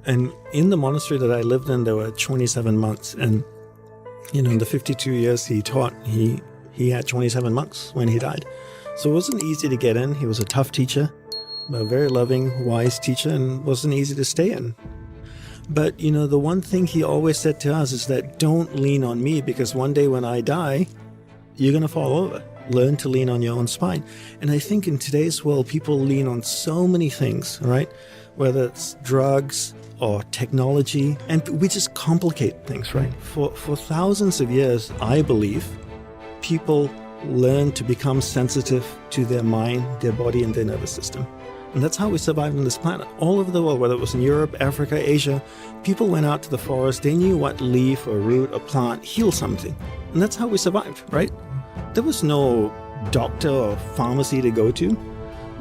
And in the monastery that I lived in, there were 27 monks. And, in the 52 years he taught, he had 27 monks when he died. So it wasn't easy to get in. He was a tough teacher, a very loving, wise teacher, and wasn't easy to stay in. But, the one thing he always said to us is that don't lean on me, because one day when I die, you're going to fall over. Learn to lean on your own spine. And I think in today's world, people lean on so many things, right? Whether it's drugs or technology, and we just complicate things, right? For thousands of years, I believe, people learned to become sensitive to their mind, their body, and their nervous system. And that's how we survived on this planet. All over the world, whether it was in Europe, Africa, Asia, people went out to the forest. They knew what leaf or root or plant healed something. And that's how we survived, right? There was no doctor or pharmacy to go to.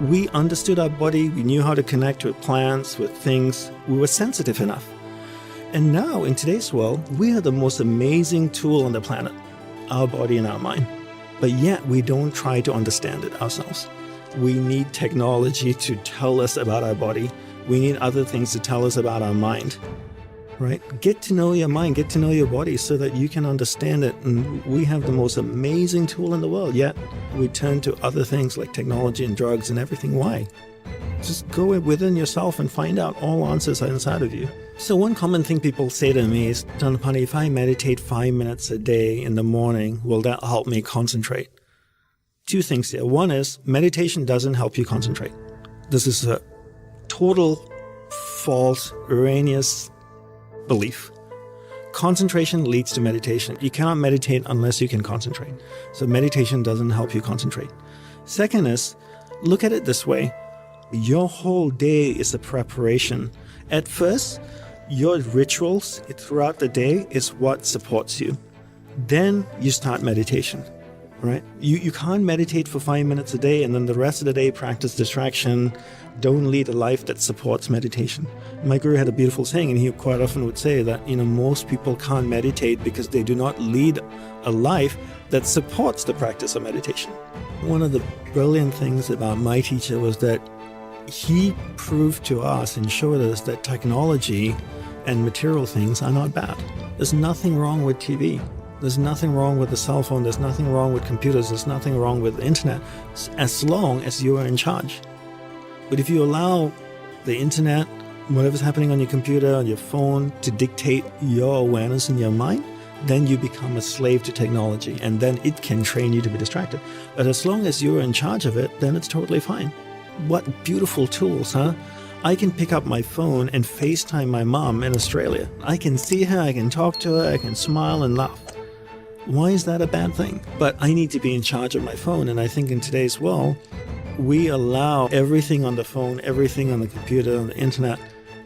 We understood our body. We knew how to connect with plants, with things. We were sensitive enough. And now, in today's world, we are the most amazing tool on the planet, our body and our mind. But yet, we don't try to understand it ourselves. We need technology to tell us about our body. We need other things to tell us about our mind, right? Get to know your mind, get to know your body so that you can understand it. And we have the most amazing tool in the world, yet we turn to other things like technology and drugs and everything. Why? Just go within yourself and find out all answers are inside of you. So one common thing people say to me is, Dhanapani, if I meditate 5 minutes a day in the morning, will that help me concentrate? Two things here. One is meditation doesn't help you concentrate. This is a total false, erroneous belief. Concentration leads to meditation. You cannot meditate unless you can concentrate. So meditation doesn't help you concentrate. Second is, look at it this way. Your whole day is a preparation. At first, your rituals throughout the day is what supports you. Then you start meditation. Right? You can't meditate for 5 minutes a day and then the rest of the day practice distraction. Don't lead a life that supports meditation. My guru had a beautiful saying, and he quite often would say that, most people can't meditate because they do not lead a life that supports the practice of meditation. One of the brilliant things about my teacher was that he proved to us and showed us that technology and material things are not bad. There's nothing wrong with TV. There's nothing wrong with the cell phone. There's nothing wrong with computers. There's nothing wrong with the internet, as long as you are in charge. But if you allow the internet, whatever's happening on your computer, on your phone, to dictate your awareness in your mind, then you become a slave to technology, and then it can train you to be distracted. But as long as you're in charge of it, then it's totally fine. What beautiful tools, huh? I can pick up my phone and FaceTime my mom in Australia. I can see her, I can talk to her, I can smile and laugh. Why is that a bad thing? But I need to be in charge of my phone. And I think in today's world, we allow everything on the phone, everything on the computer, on the internet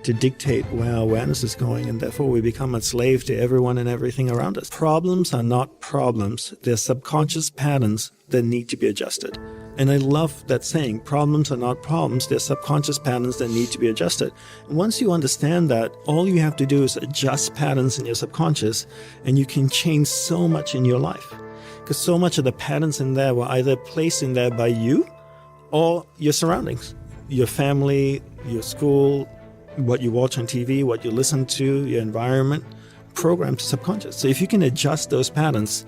to dictate where our awareness is going. And therefore, we become a slave to everyone and everything around us. Problems are not problems. They're subconscious patterns that need to be adjusted. And I love that saying, problems are not problems, they're subconscious patterns that need to be adjusted. And once you understand that, all you have to do is adjust patterns in your subconscious, and you can change so much in your life. Because so much of the patterns in there were either placed in there by you or your surroundings, your family, your school, what you watch on TV, what you listen to, your environment, programmed to subconscious. So if you can adjust those patterns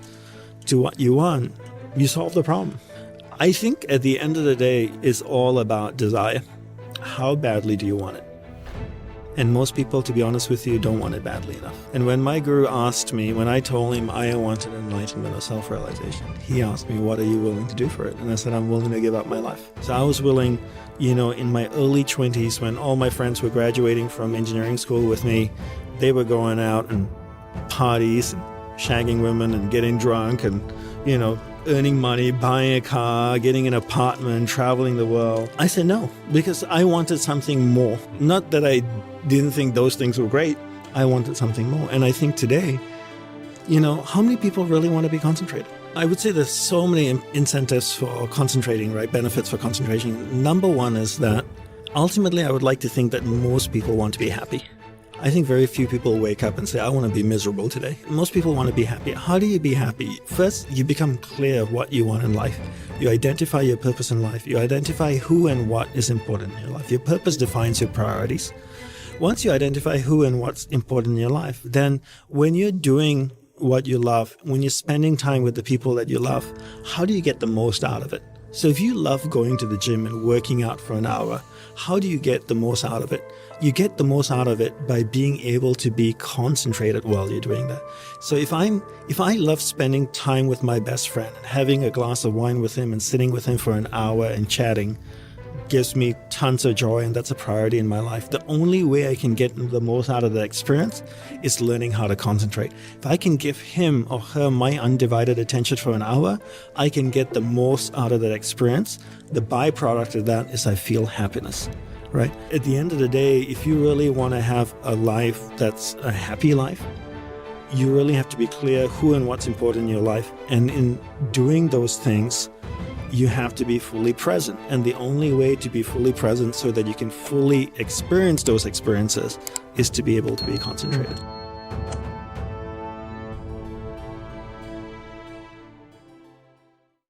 to what you want, you solve the problem. I think at the end of the day, it's all about desire. How badly do you want it? And most people, to be honest with you, don't want it badly enough. And when my guru asked me, when I told him I wanted enlightenment or self-realization, he asked me, what are you willing to do for it? And I said, I'm willing to give up my life. So I was willing, in my early 20s, when all my friends were graduating from engineering school with me, they were going out and parties and shagging women and getting drunk and, earning money, buying a car, getting an apartment, traveling the world. I said no, because I wanted something more. Not that I didn't think those things were great. I wanted something more. And I think today, how many people really want to be concentrated? I would say there's so many incentives for concentrating, right? Benefits for concentration. Number one is that ultimately I would like to think that most people want to be happy. I think very few people wake up and say, I want to be miserable today. Most people want to be happy. How do you be happy? First, you become clear of what you want in life. You identify your purpose in life. You identify who and what is important in your life. Your purpose defines your priorities. Once you identify who and what's important in your life, then when you're doing what you love, when you're spending time with the people that you love, how do you get the most out of it? So if you love going to the gym and working out for an hour, how do you get the most out of it? You get the most out of it by being able to be concentrated while you're doing that. So if I love spending time with my best friend and having a glass of wine with him and sitting with him for an hour and chatting gives me tons of joy, and that's a priority in my life. The only way I can get the most out of that experience is learning how to concentrate. If I can give him or her my undivided attention for an hour, I can get the most out of that experience. The byproduct of that is I feel happiness, right? At the end of the day, if you really want to have a life that's a happy life, you really have to be clear who and what's important in your life. And in doing those things, you have to be fully present. And the only way to be fully present so that you can fully experience those experiences is to be able to be concentrated.